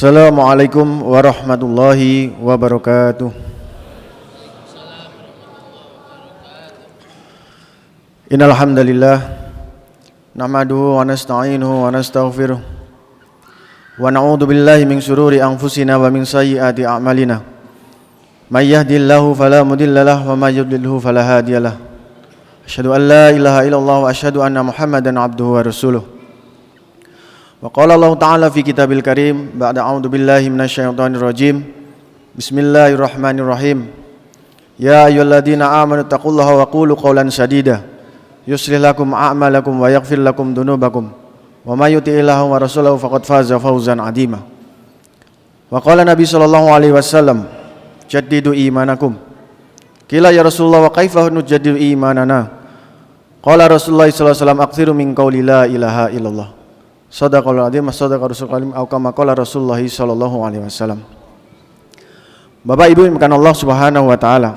Assalamualaikum warahmatullahi wabarakatuh. Innal hamdalillah nahmaduhu wa nasta'inuhu wa nastaghfiruh wa na'udzu billahi min shururi anfusina wa min sayyiati a'malina. May yahdihillahu fala mudilla lahu wa may yudlilhu fala hadiyalah. Asyhadu an la ilaha illallah wa asyhadu anna Muhammadan abduhu wa rasuluh. Wa qala Allah Ta'ala fi kitabil karim ba'da a'udzu billahi minasyaitonir rajim. Bismillahirrahmanirrahim. Ya ayyuhalladzina amanu taqullaha wa qulu qawlan sadida yuslih lakum a'malakum wa yaghfir lakum dzunubakum wa may yuti'illaha wa rasulahu faqad faza fawzan 'azima. Wa qala Nabi sallallahu alaihi wasallam jaddidu imanakum. Qila ya Rasulullah wa kaifa nujaddidu imanana? Qala Rasulullah sallallahu alaihi wasallam aktsiru min qauli la ilaha illallah. Sadaqal adzim sadaqa rasulul karim au kama qala Rasulullah sallallahu alaihi wasallam. Bapak Ibu yang dimuliakan Allah Subhanahu wa taala.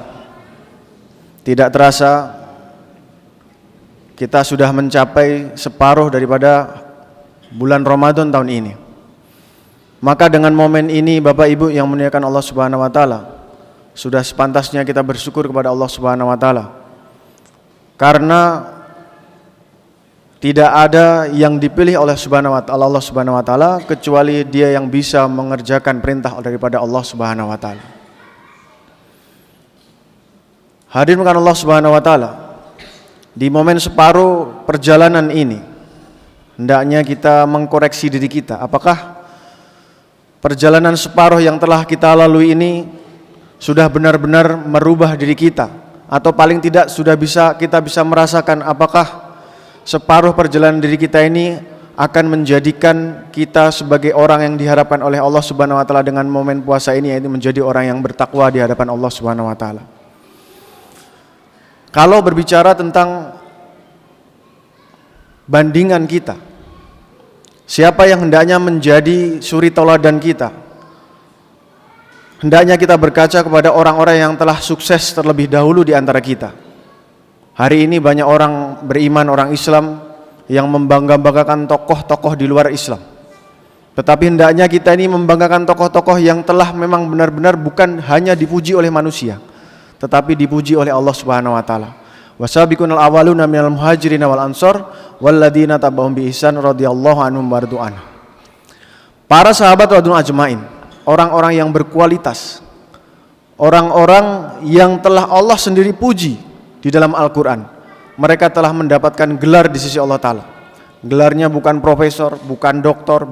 Tidak terasa kita sudah mencapai separuh daripada bulan Ramadan tahun ini. Maka dengan momen ini Bapak Ibu yang dimuliakan Allah Subhanahu wa taala, sudah sepantasnya kita bersyukur kepada Allah Subhanahu wa taala. Karena tidak ada yang dipilih oleh Allah Subhanahu wa taala kecuali Dia yang bisa mengerjakan perintah daripada Allah Subhanahu wa taala. Hadirin Allah Subhanahu wa taala, di momen separuh perjalanan ini hendaknya kita mengkoreksi diri kita. Apakah perjalanan separuh yang telah kita lalui ini sudah benar-benar merubah diri kita, atau paling tidak kita bisa merasakan apakah separuh perjalanan diri kita ini akan menjadikan kita sebagai orang yang diharapkan oleh Allah Subhanahu wa taala dengan momen puasa ini, yaitu menjadi orang yang bertakwa di hadapan Allah Subhanahu wa taala. Kalau berbicara tentang bandingan kita, siapa yang hendaknya menjadi suri tauladan kita? Hendaknya kita berkaca kepada orang-orang yang telah sukses terlebih dahulu di antara kita. Hari ini banyak orang beriman, orang Islam yang membangga-banggakan tokoh-tokoh di luar Islam. Tetapi hendaknya kita ini membanggakan tokoh-tokoh yang telah memang benar-benar bukan hanya dipuji oleh manusia, tetapi dipuji oleh Allah Subhanahu wa taala. Wasabiqunal awwaluna minal muhajirin wal ansor walladzina tabauhum bi ihsan radhiyallahu anhum wardu'an. Para sahabat radhiyallahu ajmain, orang-orang yang berkualitas, orang-orang yang telah Allah sendiri puji di dalam Al-Quran. Mereka telah mendapatkan gelar di sisi Allah Ta'ala. Gelarnya bukan profesor, bukan doktor,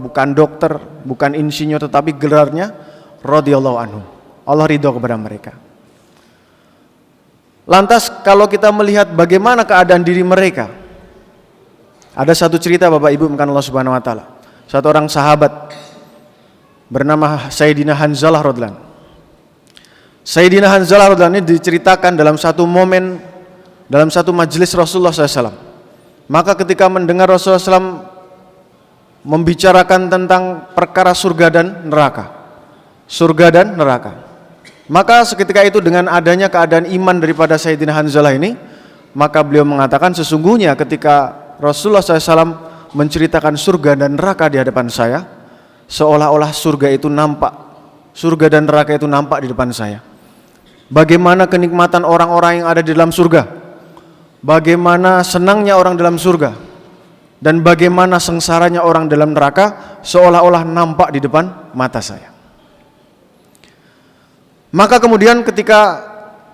bukan insinyur, tetapi gelarnya radhiyallahu anhu. Allah ridho kepada mereka. Lantas kalau kita melihat bagaimana keadaan diri mereka, ada satu cerita Bapak Ibu bukan Allah Subhanahu wa taala. Satu orang sahabat bernama Sayyidina Hanzalah radhiyallahu anhu. Sayyidina Hanzalah radhiyallahu anhu ini diceritakan dalam satu momen dalam satu majelis Rasulullah SAW. Maka ketika mendengar Rasulullah SAW membicarakan tentang perkara surga dan neraka, maka seketika itu dengan adanya keadaan iman daripada Sayyidina Hanzalah ini, maka beliau mengatakan, sesungguhnya ketika Rasulullah SAW menceritakan surga dan neraka di hadapan saya, seolah-olah surga dan neraka itu nampak di depan saya. Bagaimana kenikmatan orang-orang yang ada di dalam surga, bagaimana senangnya orang dalam surga, dan bagaimana sengsaranya orang dalam neraka seolah-olah nampak di depan mata saya. Maka kemudian ketika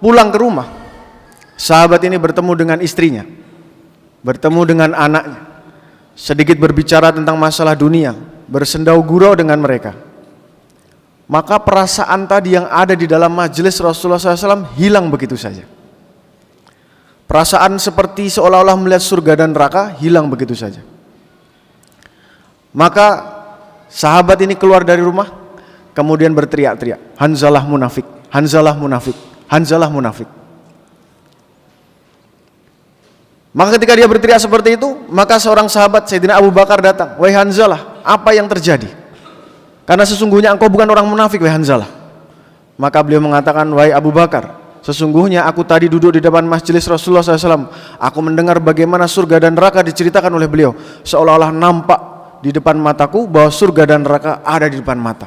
pulang ke rumah, sahabat ini bertemu dengan istrinya, bertemu dengan anaknya, sedikit berbicara tentang masalah dunia, bersendau gurau dengan mereka. Maka perasaan tadi yang ada di dalam majelis Rasulullah SAW hilang begitu saja. Perasaan seperti seolah-olah melihat surga dan neraka hilang begitu saja. Maka sahabat ini keluar dari rumah, kemudian berteriak-teriak, Hanzalah munafik, Hanzalah munafik, Hanzalah munafik. Maka ketika dia berteriak seperti itu, maka seorang sahabat Sayyidina Abu Bakar datang, wahai Hanzalah, apa yang terjadi? Karena sesungguhnya engkau bukan orang munafik, wahai Hanzalah. Maka beliau mengatakan, wahai Abu Bakar, sesungguhnya aku tadi duduk di depan majelis Rasulullah SAW. Aku mendengar bagaimana surga dan neraka diceritakan oleh beliau. Seolah-olah nampak di depan mataku bahwa surga dan neraka ada di depan mata.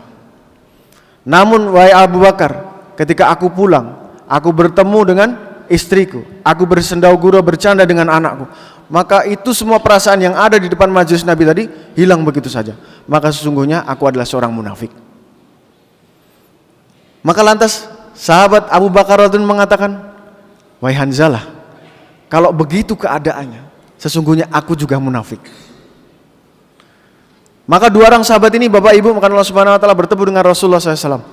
Namun wahai Abu Bakar, ketika aku pulang, aku bertemu dengan istriku, aku bersendau gurau bercanda dengan anakku, maka itu semua perasaan yang ada di depan majelis Nabi tadi hilang begitu saja. Maka sesungguhnya aku adalah seorang munafik. Maka lantas sahabat Abu Bakar radhiyallahu anhu mengatakan, wahai Hanzalah, kalau begitu keadaannya, sesungguhnya aku juga munafik. Maka dua orang sahabat ini, Bapak Ibu, maka Allah Subhanahu wa taala bertemu dengan Rasulullah SAW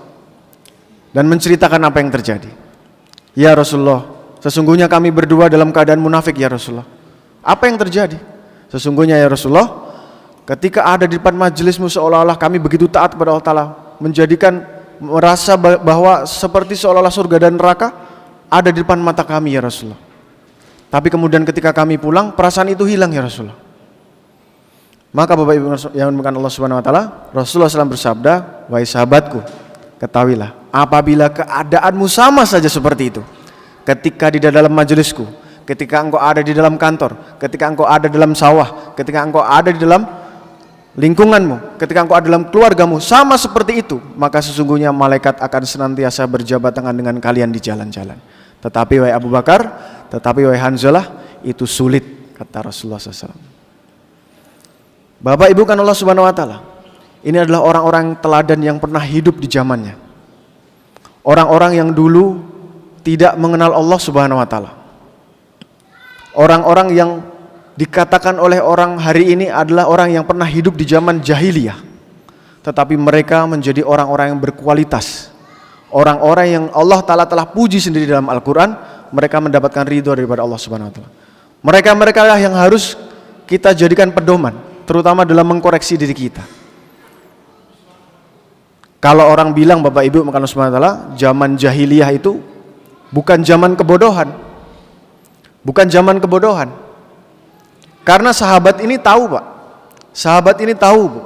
dan menceritakan apa yang terjadi. Ya Rasulullah, sesungguhnya kami berdua dalam keadaan munafik ya Rasulullah. Apa yang terjadi? Sesungguhnya ya Rasulullah, ketika ada di depan majelismu seolah-olah kami begitu taat kepada Allah Ta'ala, menjadikan merasa bahwa seperti seolah-olah surga dan neraka ada di depan mata kami ya Rasulullah. Tapi kemudian ketika kami pulang, perasaan itu hilang ya Rasulullah. Maka Bapak Ibu yang dimuliakan Allah Subhanahu wa taala, Rasulullah SAW bersabda, wahai sahabatku, ketahuilah apabila keadaanmu sama saja seperti itu, ketika di dalam majelisku, ketika engkau ada di dalam kantor, ketika engkau ada dalam sawah, ketika engkau ada di dalam lingkunganmu, ketika engkau ada dalam keluargamu, sama seperti itu, maka sesungguhnya malaikat akan senantiasa berjabat tangan dengan kalian di jalan-jalan. Tetapi wahai Abu Bakar, tetapi wahai Hanzalah, itu sulit, kata Rasulullah SAW. Bapak Ibu kan Allah Subhanahu wa taala, ini adalah orang-orang teladan yang pernah hidup di zamannya. Orang-orang yang dulu tidak mengenal Allah Subhanahu wa taala. Orang-orang yang dikatakan oleh orang hari ini adalah orang yang pernah hidup di zaman jahiliyah. Tetapi mereka menjadi orang-orang yang berkualitas. Orang-orang yang Allah Ta'ala telah puji sendiri dalam Al-Quran. Mereka mendapatkan ridho daripada Allah Subhanahu wa taala. Mereka lah yang harus kita jadikan pedoman, terutama dalam mengkoreksi diri kita. Kalau orang bilang Bapak Ibu maka Allah Subhanahu wa taala, zaman jahiliyah itu bukan zaman kebodohan. Bukan zaman kebodohan. Karena sahabat ini tahu, Pak. Sahabat ini tahu, Bu,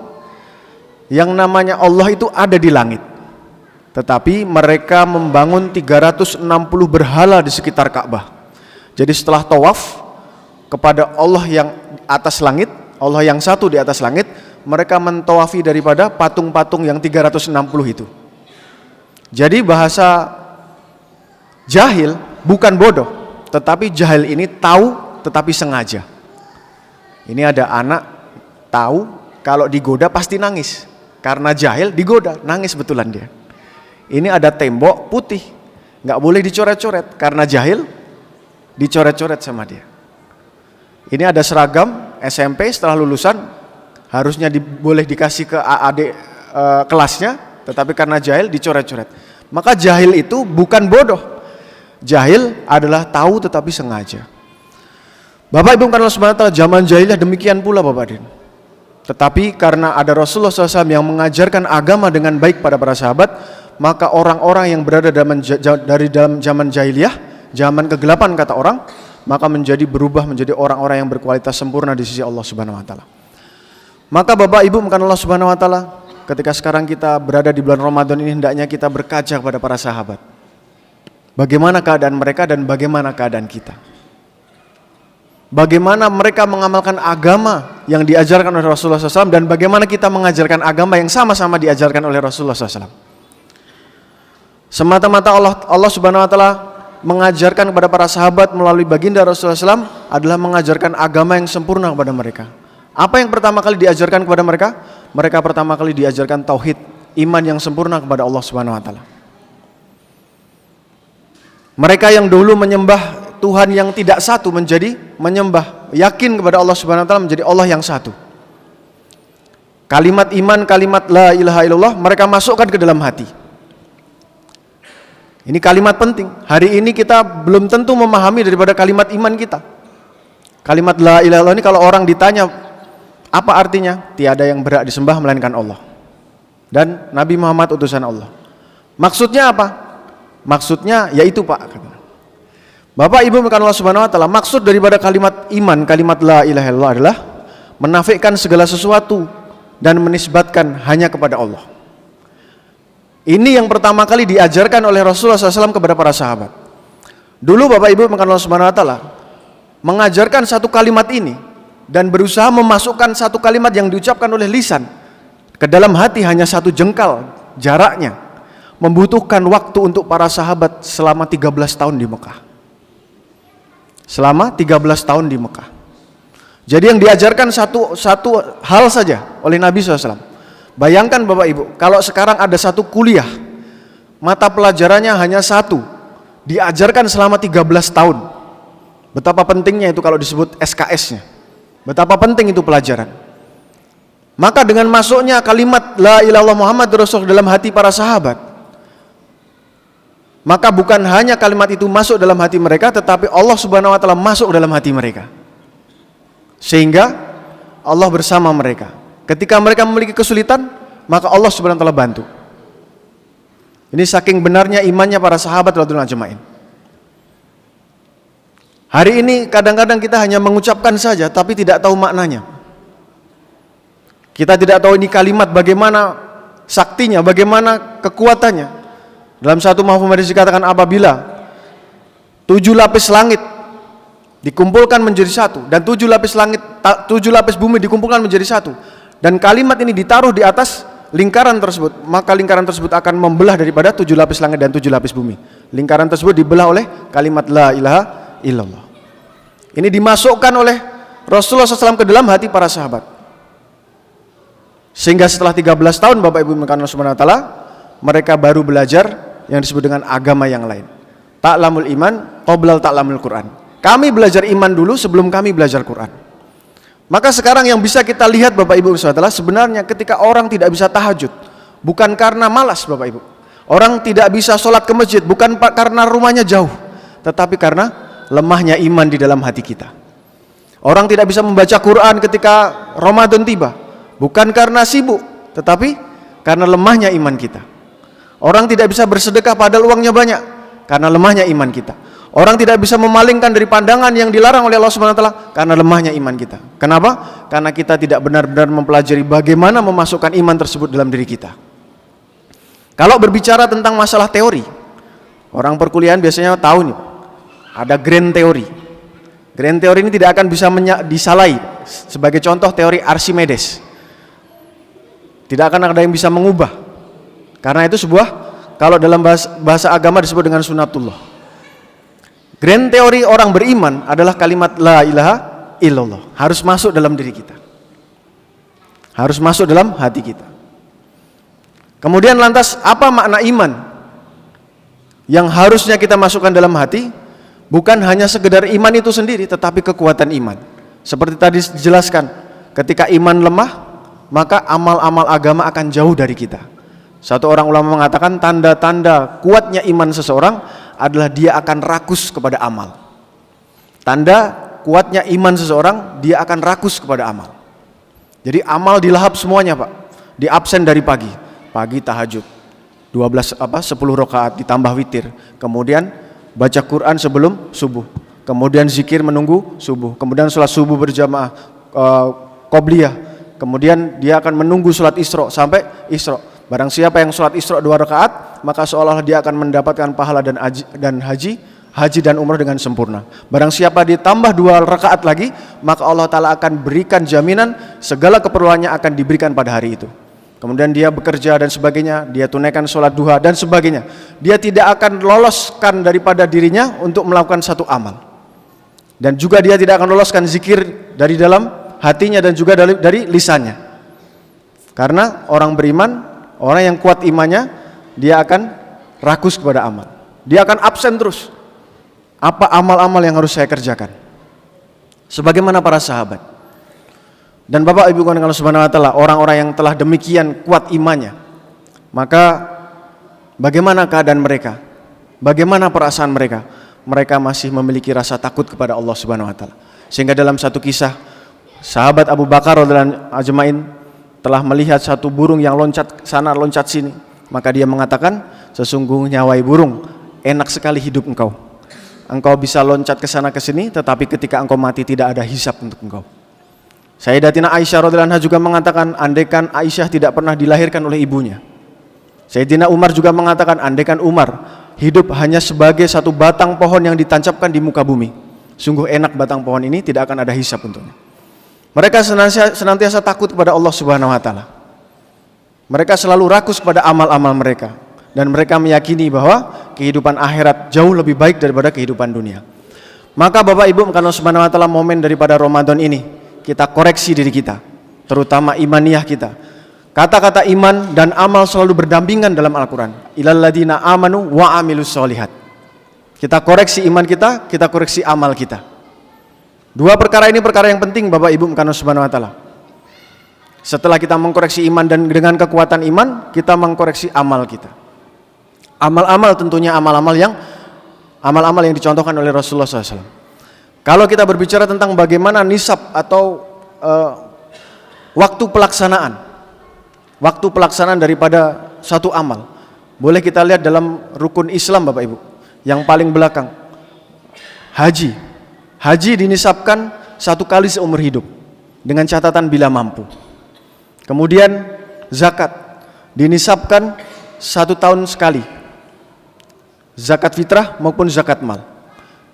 yang namanya Allah itu ada di langit. Tetapi mereka membangun 360 berhala di sekitar Ka'bah. Jadi setelah tawaf kepada Allah yang atas langit, Allah yang satu di atas langit, mereka mentawafi daripada patung-patung yang 360 itu. Jadi bahasa jahil bukan bodoh, tetapi jahil ini tahu tetapi sengaja. Ini ada anak tahu kalau digoda pasti nangis. Karena jahil digoda, nangis betulan dia. Ini ada tembok putih, nggak boleh dicoret-coret. Karena jahil dicoret-coret sama dia. Ini ada seragam SMP setelah lulusan, harusnya boleh dikasih ke adik kelasnya, tetapi karena jahil dicoret-coret. Maka jahil itu bukan bodoh. Jahil adalah tahu tetapi sengaja. Bapak Ibu karena Subhanahu wa taala, zaman jahiliyah demikian pula Bapak Din. Tetapi karena ada Rasulullah SAW yang mengajarkan agama dengan baik pada para sahabat, maka orang-orang yang berada dari dalam zaman jahiliyah, zaman kegelapan kata orang, maka berubah menjadi orang-orang yang berkualitas sempurna di sisi Allah Subhanahu wa taala. Maka Bapak Ibu karena Allah Subhanahu wa taala, ketika sekarang kita berada di bulan Ramadan ini, hendaknya kita berkaca kepada para sahabat. Bagaimana keadaan mereka dan bagaimana keadaan kita. Bagaimana mereka mengamalkan agama yang diajarkan oleh Rasulullah SAW dan bagaimana kita mengajarkan agama yang sama-sama diajarkan oleh Rasulullah SAW. Semata-mata Allah Subhanahu wa taala mengajarkan kepada para sahabat melalui baginda Rasulullah SAW adalah mengajarkan agama yang sempurna kepada mereka. Apa yang pertama kali diajarkan kepada mereka? Mereka pertama kali diajarkan tauhid, iman yang sempurna kepada Allah Subhanahu wa taala. Mereka yang dulu menyembah Tuhan yang tidak satu menjadi menyembah, yakin kepada Allah Subhanahu wa taala menjadi Allah yang satu. Kalimat iman, kalimat la ilaha illallah mereka masukkan ke dalam hati. Ini kalimat penting. Hari ini kita belum tentu memahami daripada kalimat iman kita. Kalimat la ilaha illallah ini kalau orang ditanya apa artinya? Tiada yang berhak disembah melainkan Allah dan Nabi Muhammad utusan Allah. Maksudnya apa? Maksudnya yaitu Pak. Bapak Ibu Allah Subhanahu wa taala, maksud daripada kalimat iman, kalimat la ilaha illallah adalah menafikan segala sesuatu dan menisbatkan hanya kepada Allah. Ini yang pertama kali diajarkan oleh Rasulullah SAW kepada para sahabat. Dulu Bapak Ibu Allah Subhanahu wa taala mengajarkan satu kalimat ini dan berusaha memasukkan satu kalimat yang diucapkan oleh lisan ke dalam hati hanya satu jengkal jaraknya. membutuhkan waktu untuk para sahabat selama 13 tahun di Mekah. Selama 13 tahun di Mekah. Jadi yang diajarkan satu hal saja oleh Nabi SAW. Bayangkan Bapak Ibu, kalau sekarang ada satu kuliah, mata pelajarannya hanya satu, diajarkan selama 13 tahun. Betapa pentingnya itu kalau disebut SKS-nya. Betapa penting itu pelajaran. Maka dengan masuknya kalimat La ilaha illallah Muhammad Rasul dalam hati para sahabat, maka bukan hanya kalimat itu masuk dalam hati mereka, tetapi Allah Subhanahu wa taala masuk dalam hati mereka. Sehingga Allah bersama mereka. Ketika mereka memiliki kesulitan, maka Allah Subhanahu wa taala bantu. Ini saking benarnya imannya para sahabat radhiyallahu ajma'in. Hari ini kadang-kadang kita hanya mengucapkan saja tapi tidak tahu maknanya. Kita tidak tahu ini kalimat bagaimana saktinya, bagaimana kekuatannya. Dalam satu mahfuz hadis dikatakan apabila 7 lapis langit dikumpulkan menjadi satu dan 7 lapis bumi dikumpulkan menjadi satu dan kalimat ini ditaruh di atas lingkaran tersebut, maka lingkaran tersebut akan membelah daripada 7 lapis langit dan 7 lapis bumi. Lingkaran tersebut dibelah oleh kalimat La ilaha illallah. Ini dimasukkan oleh Rasulullah SAW ke dalam hati para sahabat. Sehingga setelah 13 tahun Bapak Ibu Allah Subhanahu wa taala, mereka baru belajar yang disebut dengan agama yang lain. Ta'lamul iman qabla ta'lamul Quran. Kami belajar iman dulu sebelum kami belajar Quran. Maka sekarang yang bisa kita lihat Bapak Ibu adalah sebenarnya ketika orang tidak bisa tahajud, bukan karena malas Bapak Ibu. Orang tidak bisa sholat ke masjid bukan karena rumahnya jauh, tetapi karena lemahnya iman di dalam hati kita. Orang tidak bisa membaca Quran ketika Ramadan tiba, bukan karena sibuk, tetapi karena lemahnya iman kita. Orang tidak bisa bersedekah padahal uangnya banyak, karena lemahnya iman kita. Orang tidak bisa memalingkan dari pandangan yang dilarang oleh Allah Subhanahu wa taala karena lemahnya iman kita. Kenapa? Karena kita tidak benar-benar mempelajari bagaimana memasukkan iman tersebut dalam diri kita. Kalau berbicara tentang masalah teori, orang perkuliahan biasanya tahu nih, ada grand teori. Grand teori ini tidak akan bisa disalahi. Sebagai contoh teori Archimedes. Tidak akan ada yang bisa mengubah. Karena itu sebuah, kalau dalam bahasa agama disebut dengan sunatullah. Grand teori orang beriman adalah kalimat La ilaha illallah. Harus masuk dalam diri kita. Harus masuk dalam hati kita. Kemudian lantas apa makna iman? Yang harusnya kita masukkan dalam hati, bukan hanya sekedar iman itu sendiri, tetapi kekuatan iman. Seperti tadi dijelaskan, ketika iman lemah, maka amal-amal agama akan jauh dari kita. Satu orang ulama mengatakan tanda-tanda kuatnya iman seseorang adalah dia akan rakus kepada amal. Tanda kuatnya iman seseorang, dia akan rakus kepada amal. Jadi amal dilahap semuanya Pak. Di absen dari pagi. Pagi tahajud 10 rakaat ditambah witir. Kemudian baca Quran sebelum subuh. Kemudian zikir menunggu subuh. Kemudian sholat subuh berjamaah qobliyah. Kemudian dia akan menunggu sholat Isra sampai Isra. Barang siapa yang sholat Isra 2 rakaat, maka seolah-olah dia akan mendapatkan pahala dan haji dan umrah dengan sempurna. Barang siapa ditambah 2 rakaat lagi, maka Allah Ta'ala akan berikan jaminan segala keperluannya akan diberikan pada hari itu. Kemudian dia bekerja dan sebagainya, dia tunaikan sholat duha dan sebagainya. Dia tidak akan loloskan daripada dirinya untuk melakukan satu amal. Dan juga dia tidak akan loloskan zikir dari dalam hatinya dan juga dari lisannya. Karena orang beriman, orang yang kuat imannya, dia akan rakus kepada amal. Dia akan absen terus. Apa amal-amal yang harus saya kerjakan? Sebagaimana para sahabat. Dan Bapak Ibu Allah Subhanahu wa taala, orang-orang yang telah demikian kuat imannya, maka bagaimana keadaan mereka? Bagaimana perasaan mereka? Mereka masih memiliki rasa takut kepada Allah Subhanahu wa taala. Sehingga dalam satu kisah, sahabat Abu Bakar radhiyallahu ajmain telah melihat satu burung yang loncat sana loncat sini, maka dia mengatakan, sesungguhnya wahai burung, enak sekali hidup engkau. Engkau bisa loncat ke sana ke sini, tetapi ketika engkau mati tidak ada hisab untuk engkau. Sayyidatina Aisyah radhiyallahu anha juga mengatakan, andaikan Aisyah tidak pernah dilahirkan oleh ibunya. Sayyidina Umar juga mengatakan, andaikan Umar hidup hanya sebagai satu batang pohon yang ditancapkan di muka bumi, sungguh enak batang pohon ini, tidak akan ada hisab untuknya. Mereka senantiasa takut kepada Allah Subhanahu wa taala. Mereka selalu rakus pada amal-amal mereka. dan mereka meyakini bahwa kehidupan akhirat jauh lebih baik daripada kehidupan dunia. Maka Bapak Ibu, karena Subhanahu wa taala momen daripada Ramadan ini, kita koreksi diri kita, terutama imaniyah kita. Kata-kata iman dan amal selalu berdampingan dalam Al-Quran. Ilal ladina amanu wa amilus solihat. Kita koreksi iman kita koreksi amal kita. Dua perkara ini perkara yang penting Bapak Ibu karena Subhanahu wa taala. Setelah kita mengkoreksi iman dan dengan kekuatan iman, kita mengkoreksi amal kita. Amal-amal tentunya amal-amal yang dicontohkan oleh Rasulullah SAW. Kalau kita berbicara tentang bagaimana nisab atau waktu pelaksanaan daripada satu amal, boleh kita lihat dalam rukun Islam Bapak Ibu. Yang paling belakang, haji dinisabkan 1 kali seumur hidup dengan catatan bila mampu. Kemudian zakat dinisabkan 1 tahun sekali, zakat fitrah maupun zakat mal.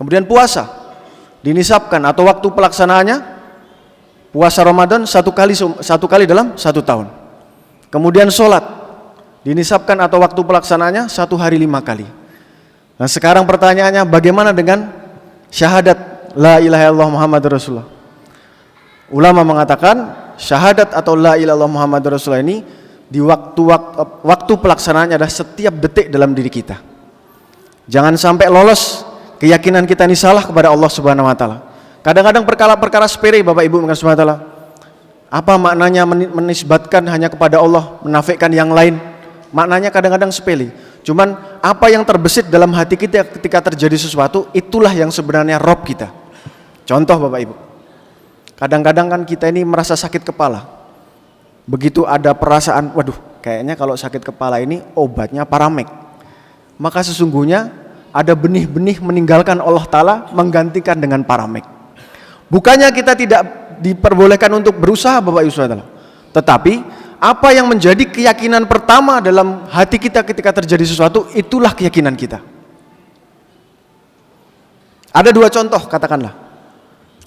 Kemudian puasa dinisabkan atau waktu pelaksanaannya, puasa Ramadan 1 kali dalam 1 tahun. Kemudian sholat dinisabkan atau waktu pelaksanaannya 1 hari 5 kali. Nah sekarang pertanyaannya, bagaimana dengan syahadat la ilaha illallah Muhammadur Rasulullah? Ulama mengatakan syahadat atau la ilaha illallah Muhammadur Rasulullah ini di waktu pelaksanaannya adalah setiap detik dalam diri kita. Jangan sampai lolos keyakinan kita ini salah kepada Allah Subhanahu wa taala. Kadang-kadang perkara-perkara sepele Bapak Ibu Subhanahu wa taala. Apa maknanya menisbatkan hanya kepada Allah, menafikan yang lain? Maknanya kadang-kadang sepele. Cuman apa yang terbesit dalam hati kita ketika terjadi sesuatu, itulah yang sebenarnya Rob kita. Contoh Bapak Ibu, kadang-kadang kan kita ini merasa sakit kepala. Begitu ada perasaan, waduh kayaknya kalau sakit kepala ini obatnya Paramek. Maka sesungguhnya ada benih-benih meninggalkan Allah Ta'ala menggantikan dengan Paramek. Bukannya kita tidak diperbolehkan untuk berusaha Bapak Ibu Saudara, tetapi apa yang menjadi keyakinan pertama dalam hati kita ketika terjadi sesuatu, itulah keyakinan kita. Ada 2 contoh, katakanlah.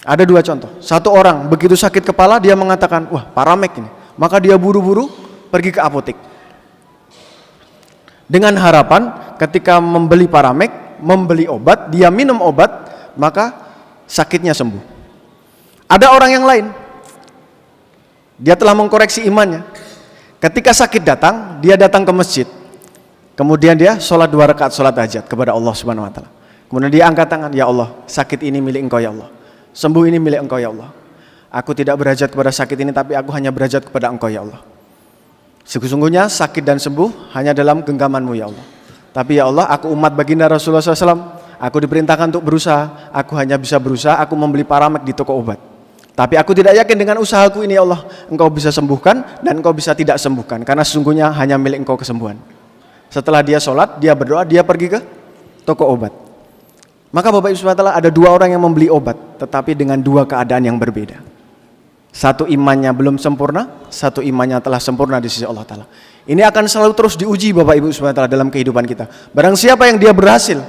Ada 2 contoh. Satu orang begitu sakit kepala, dia mengatakan, wah Paramek ini. Maka dia buru-buru pergi ke apotek. Dengan harapan ketika membeli Paramek, membeli obat, dia minum obat, maka sakitnya sembuh. Ada orang yang lain, dia telah mengkoreksi imannya. Ketika sakit datang, dia datang ke masjid. Kemudian dia sholat 2 rakaat sholat hajat kepada Allah Subhanahu wa taala. Kemudian dia angkat tangan, ya Allah, sakit ini milik Engkau ya Allah. Sembuh ini milik Engkau ya Allah. Aku tidak berhajat kepada sakit ini, tapi aku hanya berhajat kepada Engkau ya Allah. Sesungguhnya sakit dan sembuh hanya dalam genggaman-Mu ya Allah. Tapi ya Allah, aku umat baginda Rasulullah SAW, aku diperintahkan untuk berusaha. Aku hanya bisa berusaha, aku membeli Paramek di toko obat. Tapi aku tidak yakin dengan usahaku ini ya Allah, Engkau bisa sembuhkan dan Engkau bisa tidak sembuhkan, karena sesungguhnya hanya milik Engkau kesembuhan. Setelah dia sholat, dia berdoa, dia pergi ke toko obat. Maka Bapak Ibu SWT, ada 2 orang yang membeli obat, tetapi dengan 2 keadaan yang berbeda. Satu imannya belum sempurna, satu imannya telah sempurna di sisi Allah Ta'ala. Ini akan selalu terus diuji Bapak Ibu SWT dalam kehidupan kita. Barang siapa yang dia berhasil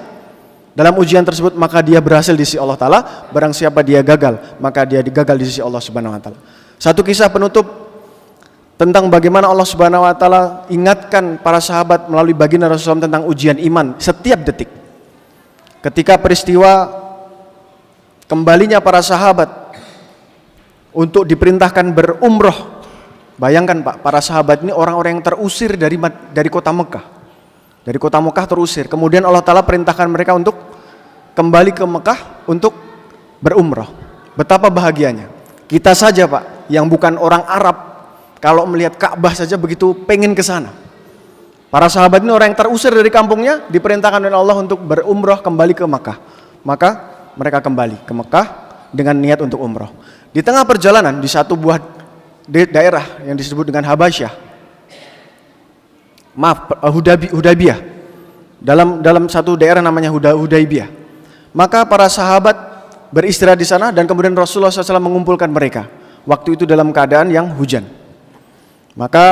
dalam ujian tersebut, maka dia berhasil di sisi Allah Ta'ala. Barang siapa dia gagal, maka dia gagal di sisi Allah Subhanahu wa taala. Satu kisah penutup tentang bagaimana Allah Subhanahu wa taala ingatkan para sahabat melalui baginda Rasulullah tentang ujian iman setiap detik. Ketika peristiwa kembalinya para sahabat untuk diperintahkan berumroh. Bayangkan Pak, para sahabat ini orang-orang yang terusir dari kota Mekah. Dari kota Mekah terusir. Kemudian Allah Ta'ala perintahkan mereka untuk kembali ke Mekah untuk berumrah. Betapa bahagianya. Kita saja Pak, yang bukan orang Arab, kalau melihat Ka'bah saja begitu pengen ke sana. Para sahabat ini orang yang terusir dari kampungnya, diperintahkan oleh Allah untuk berumrah kembali ke Mekah. Maka mereka kembali ke Mekah dengan niat untuk umrah. Di tengah perjalanan, di satu buah daerah yang disebut dengan Habasyah, Hudaybiyah, dalam satu daerah namanya Hudaybiyah. Maka para sahabat beristirahat di sana dan kemudian Rasulullah SAW mengumpulkan mereka. Waktu itu dalam keadaan yang hujan. Maka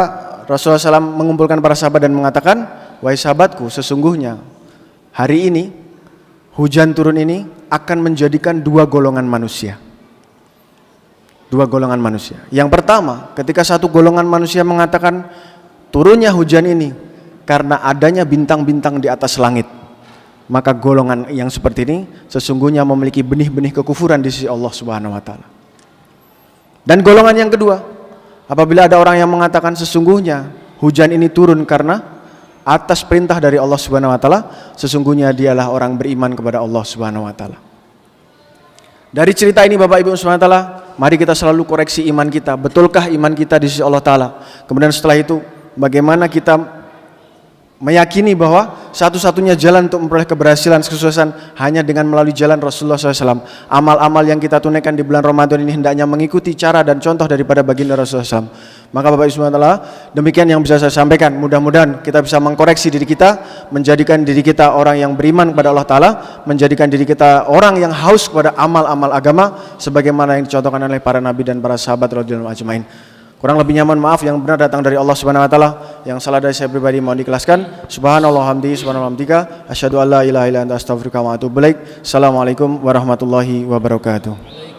Rasulullah SAW mengumpulkan para sahabat dan mengatakan, wahai sahabatku, sesungguhnya hari ini hujan turun ini akan menjadikan 2 golongan manusia. 2 golongan manusia. Yang pertama, ketika satu golongan manusia mengatakan, turunnya hujan ini karena adanya bintang-bintang di atas langit. Maka golongan yang seperti ini sesungguhnya memiliki benih-benih kekufuran di sisi Allah Subhanahu wa taala. Dan golongan yang kedua, apabila ada orang yang mengatakan sesungguhnya hujan ini turun karena atas perintah dari Allah Subhanahu wa taala, sesungguhnya dialah orang beriman kepada Allah Subhanahu wa taala. Dari cerita ini Bapak Ibu Subhanahu wa taala, mari kita selalu koreksi iman kita. Betulkah iman kita di sisi Allah taala? Kemudian setelah itu bagaimana kita meyakini bahwa satu-satunya jalan untuk memperoleh keberhasilan, kesuksesan hanya dengan melalui jalan Rasulullah SAW. Amal-amal yang kita tunaikan di bulan Ramadan ini hendaknya mengikuti cara dan contoh daripada baginda Rasulullah SAW. Maka Bapak Ibu SWT, demikian yang bisa saya sampaikan. Mudah-mudahan kita bisa mengkoreksi diri kita, menjadikan diri kita orang yang beriman kepada Allah Ta'ala, menjadikan diri kita orang yang haus kepada amal-amal agama, sebagaimana yang dicontohkan oleh para nabi dan para sahabat radhiyallahu ajmain. Kurang lebihnya mohon maaf, yang benar datang dari Allah Subhanahu wa taala, yang salah dari saya pribadi mohon diikhlaskan. Subhanallah hamdi, subhanallah hamdika, asyhadu an la ilaha illa anta astaghfiruka wa atubu ilaik. Assalamualaikum warahmatullahi wabarakatuh.